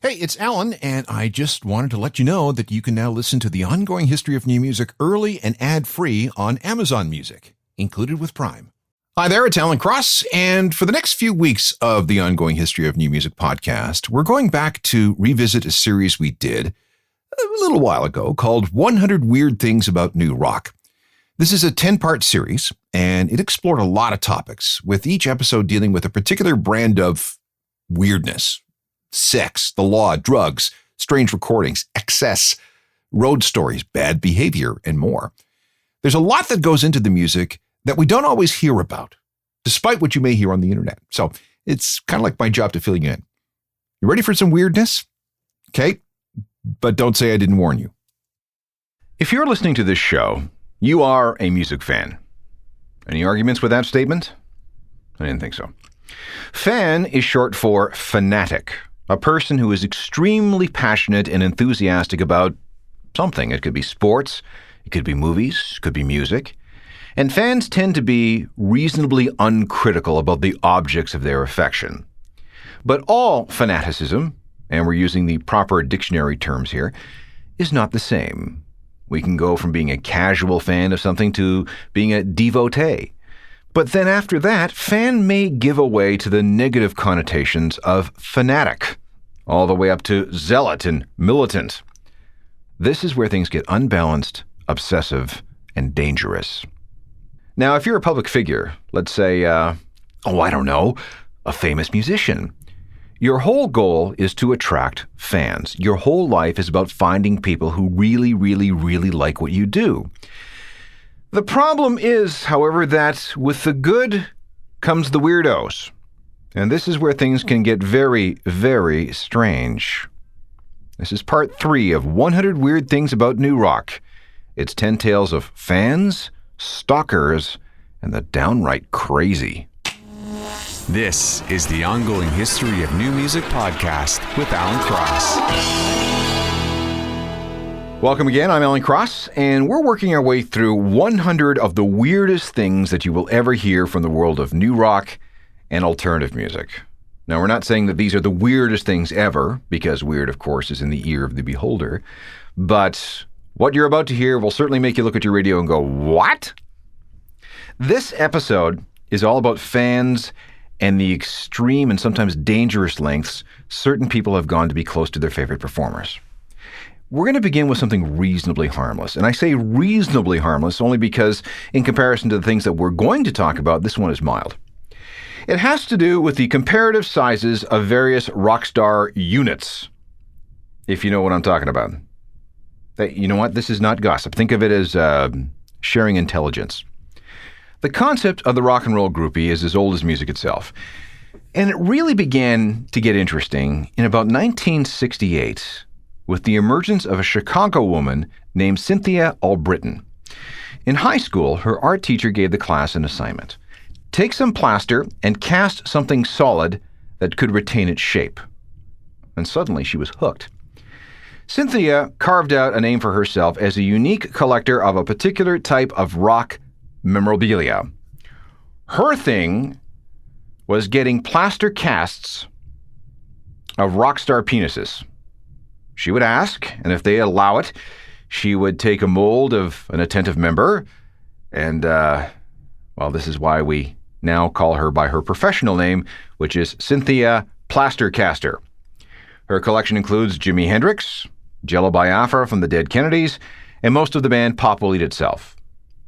Hey, it's Alan, and I just wanted to let you know that you can now listen to the ongoing history of new music early and ad-free on Amazon Music, included with Prime. Hi there, it's Alan Cross, and for the next few weeks of the ongoing history of new music podcast, we're going back to revisit a series we did a little while ago called 100 Weird Things About New Rock. This is a 10-part series, and it explored a lot of topics, with each episode dealing with a particular brand of weirdness. Sex, the law, drugs, strange recordings, excess, road stories, bad behavior, and more. There's a lot that goes into the music that we don't always hear about, despite what you may hear on the internet. So it's kind of like my job to fill you in. You ready for some weirdness? Okay, but don't say I didn't warn you. If you're listening to this show, you are a music fan. Any arguments with that statement? I didn't think so. Fan is short for fanatic, a person who is extremely passionate and enthusiastic about something. It could be sports, it could be movies, it could be music. And fans tend to be reasonably uncritical about the objects of their affection. But all fanaticism, and we're using the proper dictionary terms here, is not the same. We can go from being a casual fan of something to being a devotee. But then after that, fan may give away to the negative connotations of fanatic, all the way up to zealot and militant. This is where things get unbalanced, obsessive, and dangerous. Now, if you're a public figure, let's say, a famous musician, your whole goal is to attract fans. Your whole life is about finding people who really, really, really like what you do. The problem is, however, that with the good comes the weirdos. And this is where things can get very, very strange. This is part 3 of 100 Weird Things About New Rock. It's 10 tales of fans, stalkers, and the downright crazy. This is the Ongoing History of New Music podcast with Alan Cross. Welcome again, I'm Alan Cross, and we're working our way through 100 of the weirdest things that you will ever hear from the world of new rock and alternative music. Now, we're not saying that these are the weirdest things ever, because weird, of course, is in the ear of the beholder, but what you're about to hear will certainly make you look at your radio and go, what? This episode is all about fans and the extreme and sometimes dangerous lengths certain people have gone to be close to their favorite performers. We're going to begin with something reasonably harmless. And I say reasonably harmless only because, in comparison to the things that we're going to talk about, this one is mild. It has to do with the comparative sizes of various rock star units, if you know what I'm talking about. You know what? This is not gossip. Think of it as sharing intelligence. The concept of the rock and roll groupie is as old as music itself. And it really began to get interesting in about 1968 with the emergence of a Chicago woman named Cynthia Albritton. In high school, her art teacher gave the class an assignment. Take some plaster and cast something solid that could retain its shape. And suddenly she was hooked. Cynthia carved out a name for herself as a unique collector of a particular type of rock memorabilia. Her thing was getting plaster casts of rock star penises. She would ask, and if they allow it, she would take a mold of an attentive member, and, this is why we now call her by her professional name, which is Cynthia Plastercaster. Her collection includes Jimi Hendrix, Jello Biafra from the Dead Kennedys, and most of the band Pop Will Eat Itself.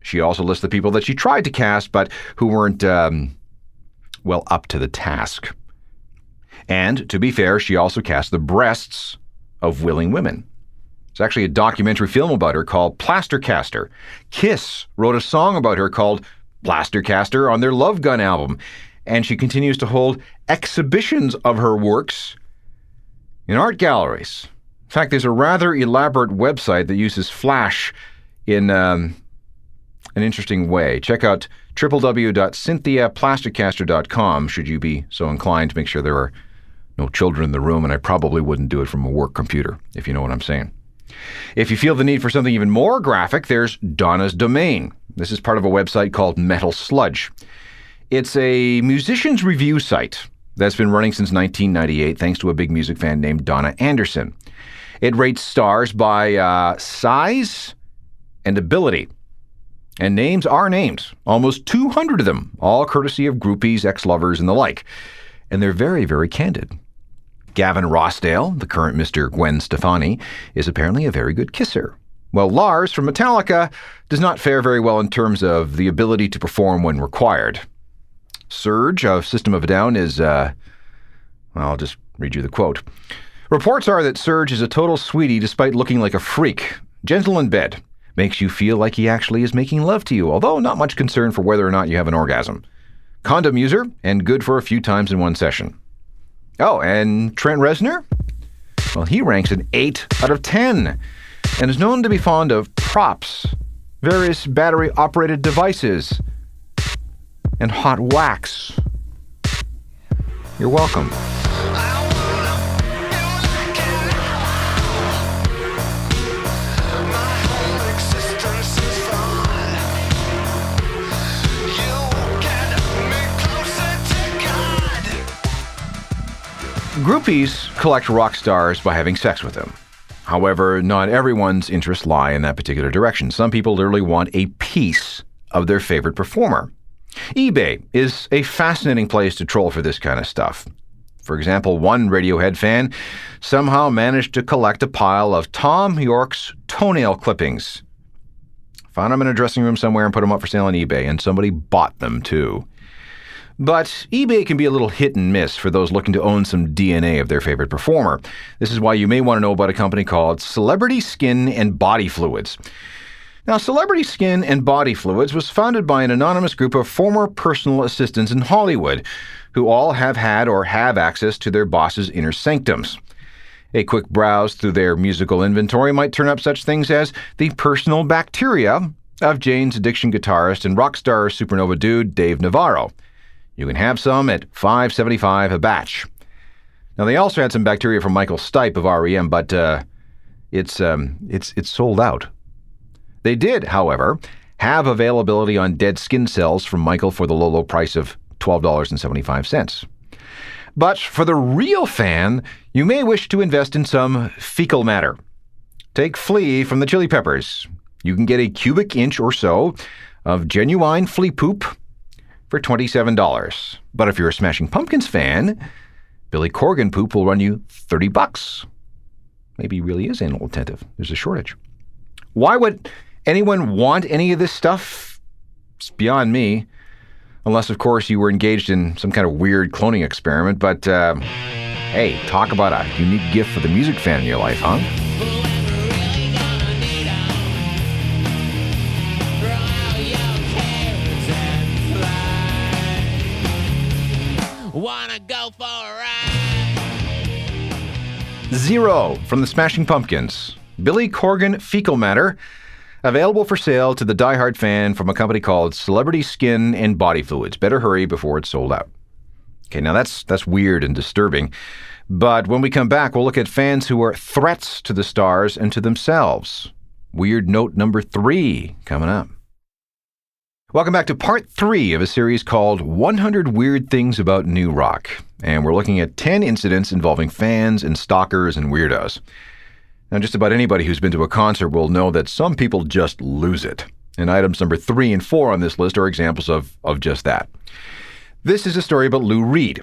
She also lists the people that she tried to cast, but who weren't, up to the task. And, to be fair, she also cast the breasts of willing women. There's actually a documentary film about her called Plastercaster. Kiss wrote a song about her called Plastercaster on their Love Gun album, and she continues to hold exhibitions of her works in art galleries. In fact, there's a rather elaborate website that uses Flash in an interesting way. Check out www.cynthiaplastercaster.com should you be so inclined to make sure there are no children in the room, and I probably wouldn't do it from a work computer, if you know what I'm saying. If you feel the need for something even more graphic, there's Donna's Domain. This is part of a website called Metal Sludge. It's a musician's review site that's been running since 1998 thanks to a big music fan named Donna Anderson. It rates stars by size and ability. And names are names. Almost 200 of them, all courtesy of groupies, ex-lovers, and the like. And they're very, very candid. Gavin Rossdale, the current Mr. Gwen Stefani, is apparently a very good kisser. Well, Lars from Metallica does not fare very well in terms of the ability to perform when required. Serge of System of a Down is, I'll just read you the quote. Reports are that Serge is a total sweetie despite looking like a freak. Gentle in bed. Makes you feel like he actually is making love to you, although not much concern for whether or not you have an orgasm. Condom user, and good for a few times in one session. Oh, and Trent Reznor? Well, he ranks an 8 out of 10, and is known to be fond of props, various battery-operated devices, and hot wax. You're welcome. Groupies collect rock stars by having sex with them. However, not everyone's interests lie in that particular direction. Some people literally want a piece of their favorite performer. eBay is a fascinating place to troll for this kind of stuff. For example, one Radiohead fan somehow managed to collect a pile of Tom York's toenail clippings. Found them in a dressing room somewhere and put them up for sale on eBay, and somebody bought them too. But eBay can be a little hit and miss for those looking to own some DNA of their favorite performer. This is why you may want to know about a company called Celebrity Skin and Body Fluids. Now, Celebrity Skin and Body Fluids was founded by an anonymous group of former personal assistants in Hollywood who all have had or have access to their boss's inner sanctums. A quick browse through their musical inventory might turn up such things as the personal bacteria of Jane's Addiction guitarist and rock star supernova dude Dave Navarro. You can have some at $5.75 a batch. Now, they also had some bacteria from Michael Stipe of REM, but it's sold out. They did, however, have availability on dead skin cells from Michael for the low price of $12.75. But for the real fan, you may wish to invest in some fecal matter. Take Flea from the Chili Peppers. You can get a cubic inch or so of genuine flea poop for $27. But if you're a Smashing Pumpkins fan, Billy Corgan poop will run you $30. Maybe he really is anal retentive. There's a shortage. Why would anyone want any of this stuff? It's beyond me. Unless, of course, you were engaged in some kind of weird cloning experiment. But, hey, talk about a unique gift for the music fan in your life, huh? Wanna go for a ride? Zero from the Smashing Pumpkins. Billy Corgan fecal matter. Available for sale to the diehard fan from a company called Celebrity Skin and Body Fluids. Better hurry before it's sold out. Okay, now that's weird and disturbing. But when we come back, we'll look at fans who are threats to the stars and to themselves. Weird note number 3 coming up. Welcome back to part 3 of a series called 100 Weird Things About New Rock. And we're looking at 10 incidents involving fans and stalkers and weirdos. Now, just about anybody who's been to a concert will know that some people just lose it. And items number 3 and 4 on this list are examples of just that. This is a story about Lou Reed.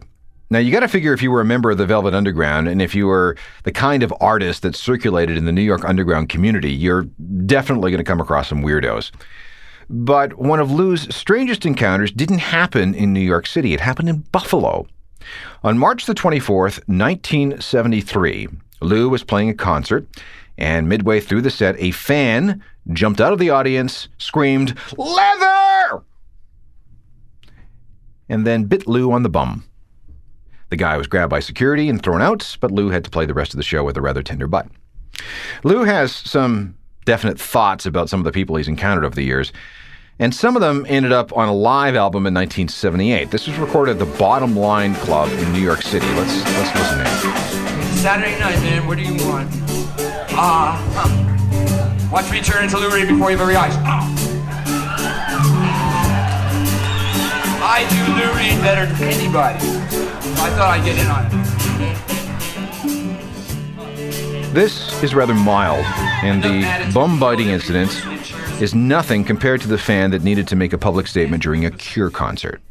Now, you got to figure if you were a member of the Velvet Underground and if you were the kind of artist that circulated in the New York underground community, you're definitely going to come across some weirdos. But one of Lou's strangest encounters didn't happen in New York City. It happened in Buffalo. On March the 24th, 1973, Lou was playing a concert, and midway through the set, a fan jumped out of the audience, screamed, "Leather!" and then bit Lou on the bum. The guy was grabbed by security and thrown out, but Lou had to play the rest of the show with a rather tender butt. Lou has some definite thoughts about some of the people he's encountered over the years, and some of them ended up on a live album in 1978. This was recorded at the Bottom Line Club in New York City. Let's listen in. Saturday night, man, what do you want? Watch me turn into Lou Reed before your very eyes. I do Lou Reed better than anybody. I thought I'd get in on it. This is rather mild, and the bum-biting incident is nothing compared to the fan that needed to make a public statement during a Cure concert.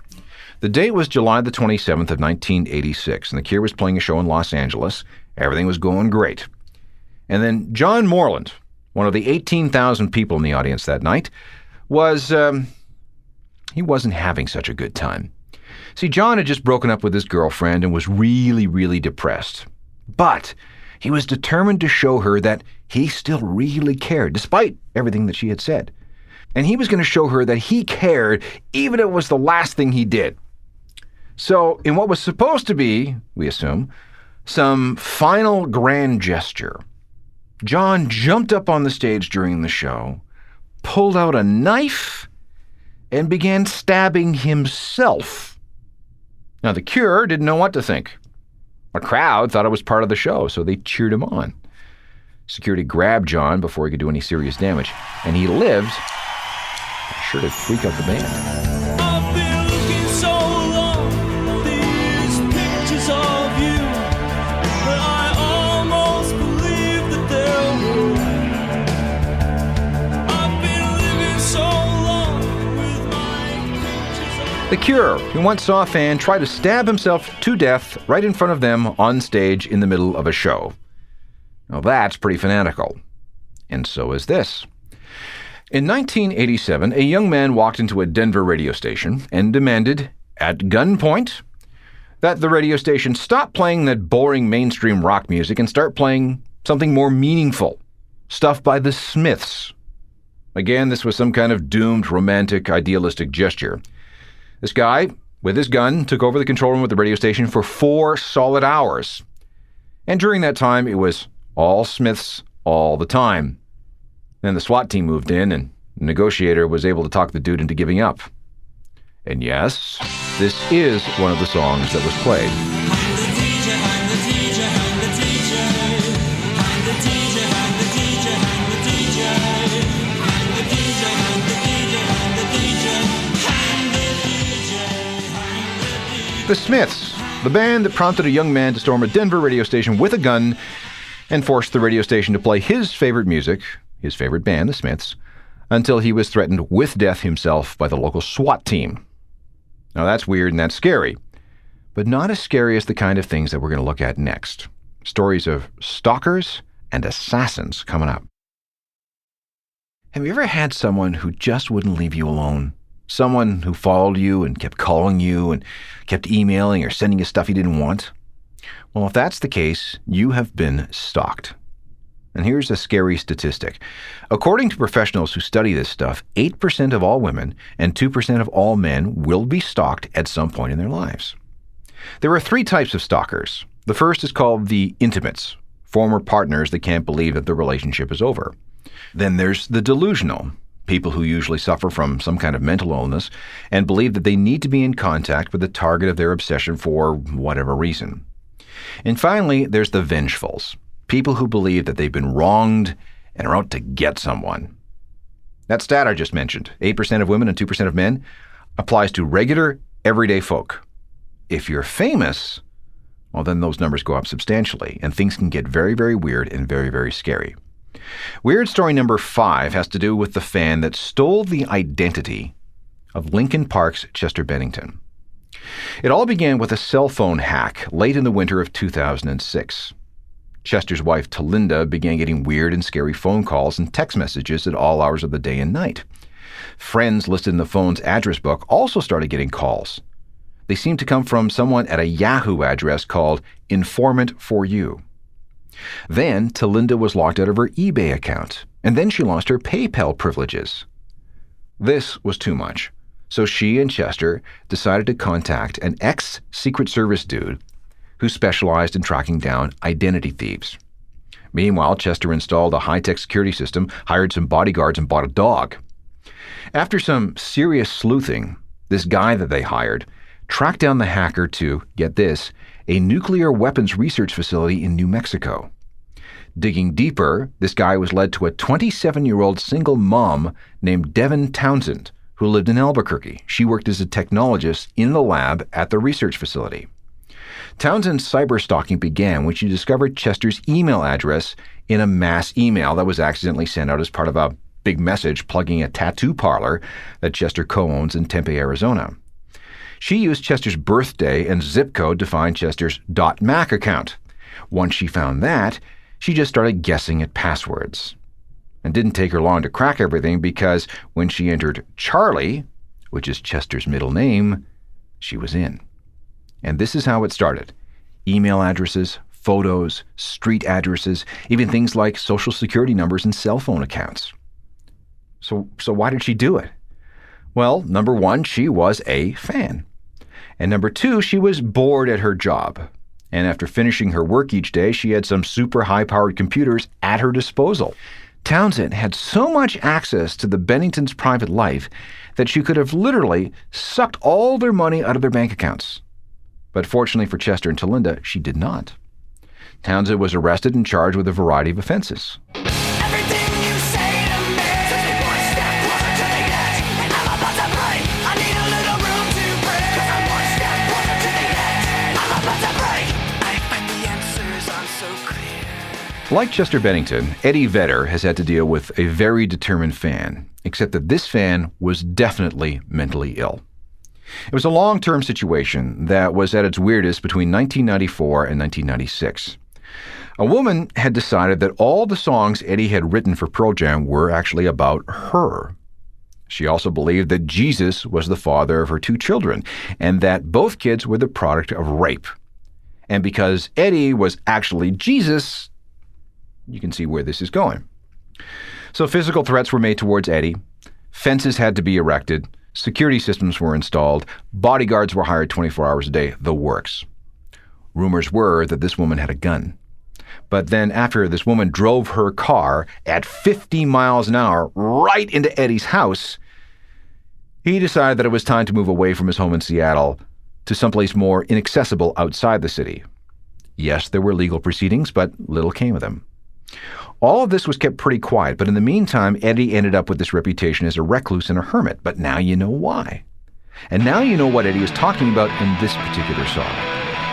The date was July the 27th of 1986, and the Cure was playing a show in Los Angeles. Everything was going great. And then John Morland, one of the 18,000 people in the audience that night, he wasn't having such a good time. See, John had just broken up with his girlfriend and was really, really depressed. But he was determined to show her that he still really cared, despite everything that she had said. And he was going to show her that he cared, even if it was the last thing he did. So, in what was supposed to be, we assume, some final grand gesture, John jumped up on the stage during the show, pulled out a knife, and began stabbing himself. Now, the Cure didn't know what to think. A crowd thought it was part of the show, so they cheered him on. Security grabbed John before he could do any serious damage, and he lived. Sure to freak out the band. I've been looking so long at these pictures of you that I almost believe that they're real. I've been living so long with my pictures of The Cure, who once saw a fan try to stab himself to death right in front of them on stage in the middle of a show. Now that's pretty fanatical. And so is this. In 1987, a young man walked into a Denver radio station and demanded, at gunpoint, that the radio station stop playing that boring mainstream rock music and start playing something more meaningful. Stuff by the Smiths. Again, this was some kind of doomed, romantic, idealistic gesture. This guy, with his gun, took over the control room of the radio station for 4 solid hours. And during that time, it was all Smiths all the time. Then the SWAT team moved in, and the negotiator was able to talk the dude into giving up. And yes, this is one of the songs that was played. The Smiths, the band that prompted a young man to storm a Denver radio station with a gun and forced the radio station to play his favorite music, his favorite band, the Smiths, until he was threatened with death himself by the local SWAT team. Now that's weird and that's scary, but not as scary as the kind of things that we're going to look at next. Stories of stalkers and assassins coming up. Have you ever had someone who just wouldn't leave you alone? Someone who followed you and kept calling you and kept emailing or sending you stuff you didn't want? Well, if that's the case, you have been stalked. And here's a scary statistic. According to professionals who study this stuff, 8% of all women and 2% of all men will be stalked at some point in their lives. There are 3 types of stalkers. The first is called the intimates, former partners that can't believe that the relationship is over. Then there's the delusional, people who usually suffer from some kind of mental illness and believe that they need to be in contact with the target of their obsession for whatever reason. And finally, there's the vengefuls, people who believe that they've been wronged and are out to get someone. That stat I just mentioned, 8% of women and 2% of men, applies to regular, everyday folk. If you're famous, well, then those numbers go up substantially, and things can get very, very weird and very, very scary. Weird story number 5 has to do with the fan that stole the identity of Lincoln Park's Chester Bennington. It all began with a cell phone hack late in the winter of 2006. Chester's wife, Talinda, began getting weird and scary phone calls and text messages at all hours of the day and night. Friends listed in the phone's address book also started getting calls. They seemed to come from someone at a Yahoo address called Informant for You. Then, Talinda was locked out of her eBay account, and then she lost her PayPal privileges. This was too much, so she and Chester decided to contact an ex-Secret Service dude who specialized in tracking down identity thieves. Meanwhile, Chester installed a high-tech security system, hired some bodyguards, and bought a dog. After some serious sleuthing, this guy that they hired tracked down the hacker to, get this, a nuclear weapons research facility in New Mexico. Digging deeper, this guy was led to a 27-year-old single mom named Devin Townsend, who lived in Albuquerque. She worked as a technologist in the lab at the research facility. Townsend's cyberstalking began when she discovered Chester's email address in a mass email that was accidentally sent out as part of a big message plugging a tattoo parlor that Chester co-owns in Tempe, Arizona. She used Chester's birthday and zip code to find Chester's .mac account. Once she found that, she just started guessing at passwords. It didn't take her long to crack everything because when she entered Charlie, which is Chester's middle name, she was in. And this is how it started. Email addresses, photos, street addresses, even things like social security numbers and cell phone accounts. So why did she do it? Well, number one, she was a fan. And number two, she was bored at her job. And after finishing her work each day, she had some super high-powered computers at her disposal. Townsend had so much access to the Benningtons' private life that she could have literally sucked all their money out of their bank accounts. But fortunately for Chester and Talinda, she did not. Townsend was arrested and charged with a variety of offenses. Everything you say to me takes me one step closer to the edge, and I'm about to break. I need a little room to breathe, 'cause I'm one step closer to the edge. I'm about to break. I find the answers aren't so clear. Like Chester Bennington, Eddie Vedder has had to deal with a very determined fan, except that this fan was definitely mentally ill. It was a long-term situation that was at its weirdest between 1994 and 1996. A woman had decided that all the songs Eddie had written for Pearl Jam were actually about her. She also believed that Jesus was the father of her two children, and that both kids were the product of rape. And because Eddie was actually Jesus, you can see where this is going. So physical threats were made towards Eddie, fences had to be erected, security systems were installed, bodyguards were hired 24 hours a day, the works. Rumors were that this woman had a gun. But then after this woman drove her car at 50 miles an hour right into Eddie's house, he decided that it was time to move away from his home in Seattle to someplace more inaccessible outside the city. Yes, there were legal proceedings, but little came of them. All of this was kept pretty quiet, but in the meantime, Eddie ended up with this reputation as a recluse and a hermit. But now you know why. And now you know what Eddie is talking about in this particular song.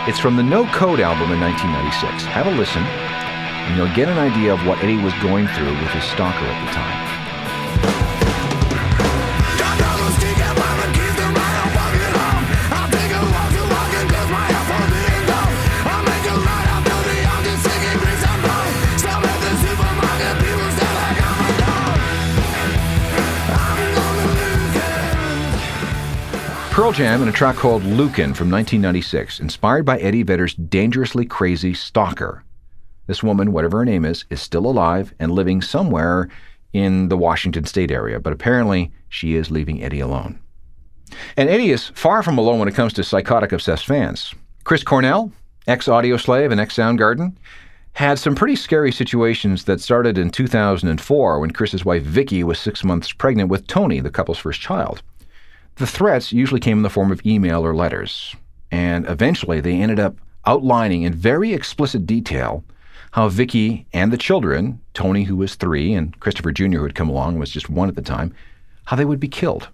It's from the No Code album in 1996. Have a listen, and you'll get an idea of what Eddie was going through with his stalker at the time. Pearl Jam in a track called Lucan from 1996, inspired by Eddie Vedder's dangerously crazy stalker. This woman, whatever her name is still alive and living somewhere in the Washington State area, but apparently she is leaving Eddie alone. And Eddie is far from alone when it comes to psychotic obsessed fans. Chris Cornell, ex-Audioslave and ex-Soundgarden, had some pretty scary situations that started in 2004 when Chris's wife Vicky was 6 months pregnant with Tony, the couple's first child. The threats usually came in the form of email or letters, and eventually they ended up outlining in very explicit detail how Vicky and the children, Tony, who was 3, and Christopher Jr., who had come along, was just 1 at the time, how they would be killed.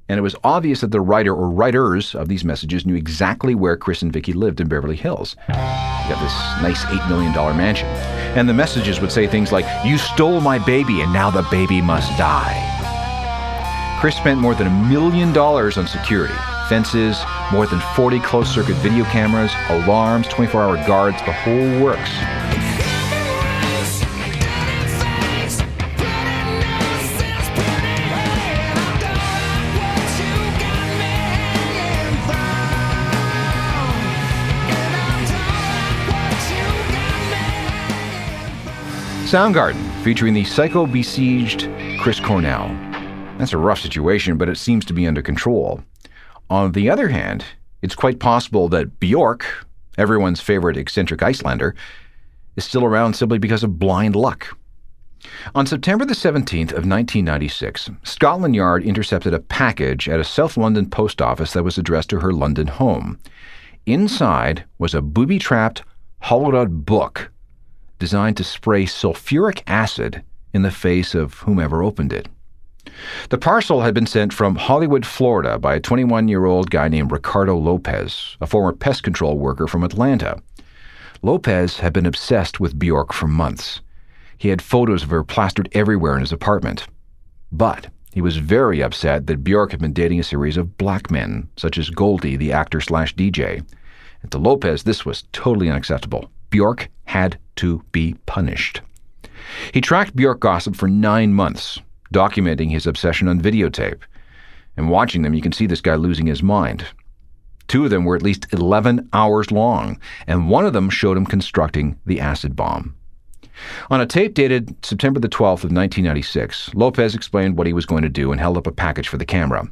And it was obvious that the writer or writers of these messages knew exactly where Chris and Vicky lived in Beverly Hills. You got this nice $8 million mansion. And the messages would say things like, "You stole my baby and now the baby must die." Chris spent more than $1 million on security, fences, more than 40 closed-circuit video cameras, alarms, 24-hour guards, the whole works. Soundgarden, featuring the psycho-besieged Chris Cornell. That's a rough situation, but it seems to be under control. On the other hand, it's quite possible that Bjork, everyone's favorite eccentric Icelander, is still around simply because of blind luck. On September the 17th of 1996, Scotland Yard intercepted a package at a South London post office that was addressed to her London home. Inside was a booby-trapped, hollowed-out book designed to spray sulfuric acid in the face of whomever opened it. The parcel had been sent from Hollywood, Florida by a 21-year-old guy named Ricardo Lopez, a former pest control worker from Atlanta. Lopez had been obsessed with Bjork for months. He had photos of her plastered everywhere in his apartment. But he was very upset that Bjork had been dating a series of black men, such as Goldie, the actor/DJ. And to Lopez, this was totally unacceptable. Bjork had to be punished. He tracked Bjork gossip for 9 months, documenting his obsession on videotape. And watching them, you can see this guy losing his mind. 2 of them were at least 11 hours long, and one of them showed him constructing the acid bomb. On a tape dated September the 12th of 1996, Lopez explained what he was going to do and held up a package for the camera.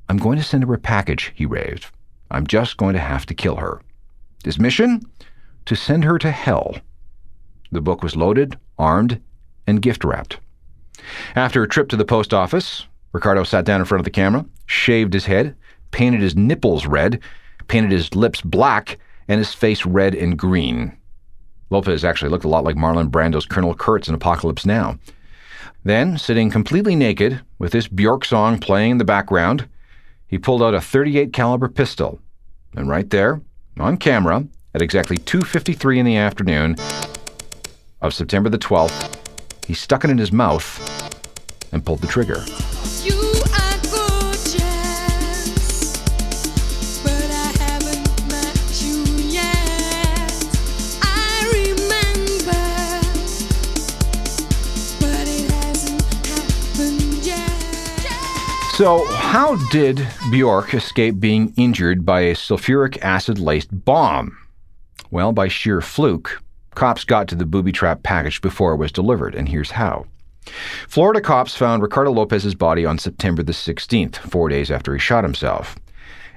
"I'm going to send her a package," he raved. "I'm just going to have to kill her. His mission? To send her to hell." The book was loaded, armed, and gift-wrapped. After a trip to the post office, Ricardo sat down in front of the camera, shaved his head, painted his nipples red, painted his lips black, and his face red and green. Lopez actually looked a lot like Marlon Brando's Colonel Kurtz in Apocalypse Now. Then, sitting completely naked, with this Bjork song playing in the background, he pulled out a .38 caliber pistol. And right there, on camera, at exactly 2:53 in the afternoon of September the 12th, he stuck it in his mouth and pulled the trigger. You are gorgeous, but I haven't met you yet. I remember, but it hasn't happened yet. So, how did Bjork escape being injured by a sulfuric acid-laced bomb? Well, by sheer fluke. Cops got to the booby-trap package before it was delivered, and here's how. Florida cops found Ricardo Lopez's body on September the 16th, 4 days after he shot himself.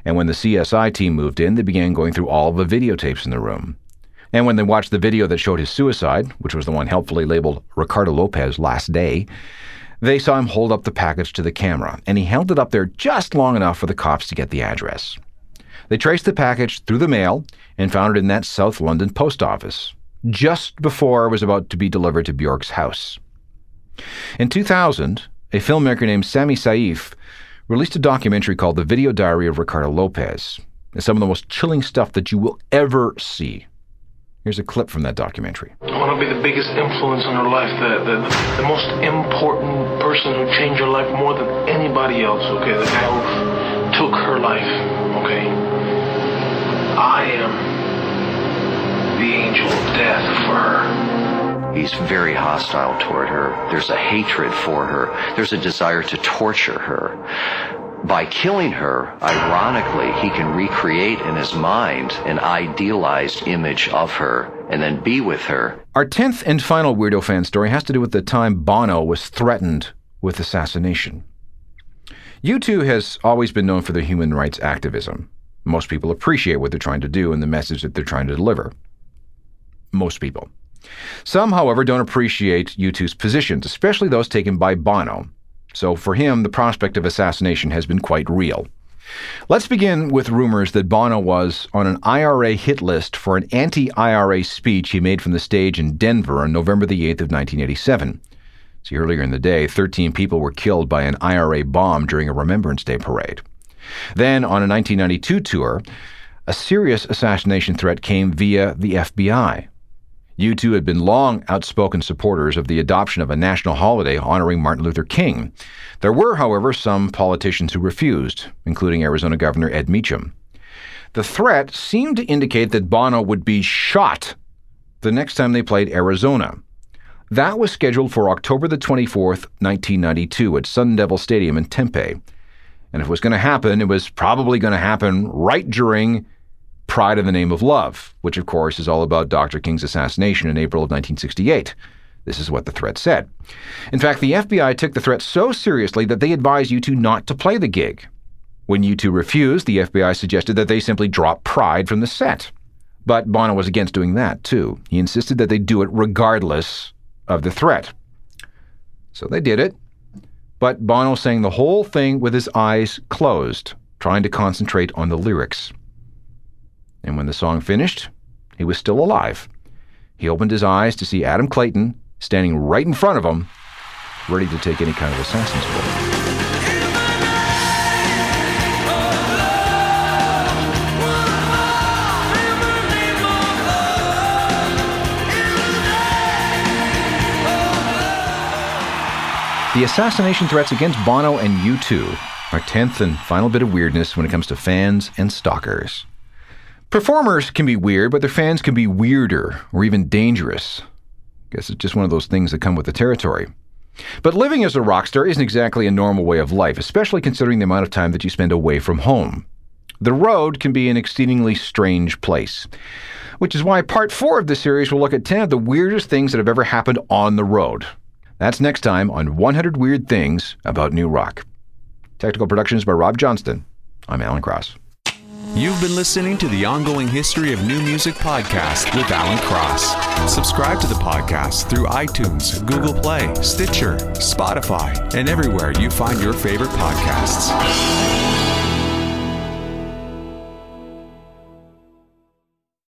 And when the CSI team moved in, they began going through all of the videotapes in the room. And when they watched the video that showed his suicide, which was the one helpfully labeled Ricardo Lopez Last Day, they saw him hold up the package to the camera, and he held it up there just long enough for the cops to get the address. They traced the package through the mail and found it in that South London post office, just before it was about to be delivered to Bjork's house. In 2000, a filmmaker named Sami Saif released a documentary called The Video Diary of Ricardo Lopez. It's some of the most chilling stuff that you will ever see. Here's a clip from that documentary. I want to be the biggest influence in her life, the most important person who changed her life more than anybody else, okay? The guy who took her life, okay? I am the angel of death for her. He's very hostile toward her. There's a hatred for her. There's a desire to torture her. By killing her, ironically, he can recreate in his mind an idealized image of her and then be with her. Our 10th and final Weirdo Fan story has to do with the time Bono was threatened with assassination. U2 has always been known for their human rights activism. Most people appreciate what they're trying to do and the message that they're trying to deliver. Most people. Some, however, don't appreciate U2's positions, especially those taken by Bono. So for him, the prospect of assassination has been quite real. Let's begin with rumors that Bono was on an IRA hit list for an anti-IRA speech he made from the stage in Denver on November the 8th of 1987. See, earlier in the day, 13 people were killed by an IRA bomb during a Remembrance Day parade. Then, on a 1992 tour, a serious assassination threat came via the FBI. U2 had been long outspoken supporters of the adoption of a national holiday honoring Martin Luther King. There were, however, some politicians who refused, including Arizona Governor Ed Meacham. The threat seemed to indicate that Bono would be shot the next time they played Arizona. That was scheduled for October the 24th, 1992 at Sun Devil Stadium in Tempe. And if it was going to happen, it was probably going to happen right during Pride in the Name of Love, which of course is all about Dr. King's assassination in April of 1968. This is what the threat said. In fact, the FBI took the threat so seriously that they advised U2 not to play the gig. When U2 refused, the FBI suggested that they simply drop Pride from the set. But Bono was against doing that, too. He insisted that they do it regardless of the threat. So they did it. But Bono sang the whole thing with his eyes closed, trying to concentrate on the lyrics. And when the song finished, he was still alive. He opened his eyes to see Adam Clayton standing right in front of him ready to take any kind of assassin's bullet. The assassination threats against Bono and U2, our 10th and final bit of weirdness when it comes to fans and stalkers. Performers can be weird, but their fans can be weirder or even dangerous. Guess it's just one of those things that come with the territory. But living as a rock star isn't exactly a normal way of life, especially considering the amount of time that you spend away from home. The road can be an exceedingly strange place, which is why part 4 of this series will look at 10 of the weirdest things that have ever happened on the road. That's next time on 100 Weird Things About New Rock. Technical productions by Rob Johnston. I'm Alan Cross. You've been listening to the Ongoing History of New Music podcast with Alan Cross. Subscribe to the podcast through iTunes, Google Play, Stitcher, Spotify, and everywhere you find your favorite podcasts.